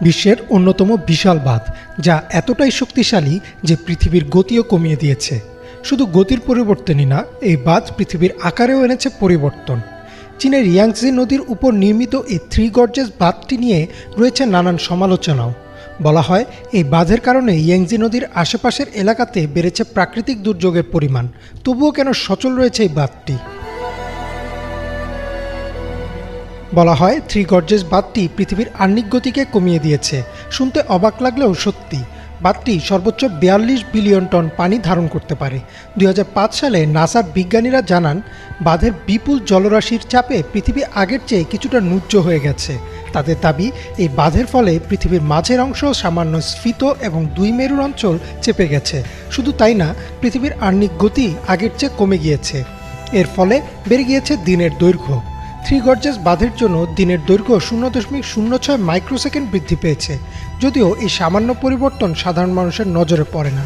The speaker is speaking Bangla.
বিশ্বের অন্যতম বিশাল বাঁধ, যা এতটাই শক্তিশালী যে পৃথিবীর গতিও কমিয়ে দিয়েছে। শুধু গতির পরিবর্তনই না, এই বাঁধ পৃথিবীর আকারেও এনেছে পরিবর্তন। চীনের ইয়াংজি নদীর উপর নির্মিত এই থ্রি গর্জেস বাঁধটি নিয়ে রয়েছে নানান সমালোচনাও। বলা হয় এই বাঁধের কারণে ইয়াংজি নদীর আশেপাশের এলাকাতে বেড়েছে প্রাকৃতিক দুর্যোগের পরিমাণ। তবুও কেন সচল রয়েছে এই বাঁধটি? বলা হয় থ্রি গর্জেস বাঁধটি পৃথিবীর আহ্নিক গতিকে কমিয়ে দিয়েছে। শুনতে অবাক লাগলেও সত্যি। বাঁধটি সর্বোচ্চ 42 বিলিয়ন টন পানি ধারণ করতে পারে। 2005 সালে নাসার বিজ্ঞানীরা জানান, বাঁধের বিপুল জলরাশির চাপে পৃথিবী আগের চেয়ে কিছুটা নুজ্জ হয়ে গেছে। তাদের দাবি, এই বাঁধের ফলে পৃথিবীর মাঝের অংশ সামান্য স্ফীত এবং দুই মেরুর অঞ্চল চেপে গেছে। শুধু তাই না, পৃথিবীর আহ্নিক গতি আগের চেয়ে কমে গিয়েছে। এর ফলে বেড়ে গিয়েছে দিনের দৈর্ঘ্য। থ্রি গর্জেস বাঁধের জন্য দিনের দৈর্ঘ্য 0.06 মাইক্রোসেকেন্ড বৃদ্ধি পেয়েছে। যদিও এই সামান্য পরিবর্তন সাধারণ মানুষের নজরে পড়ে না।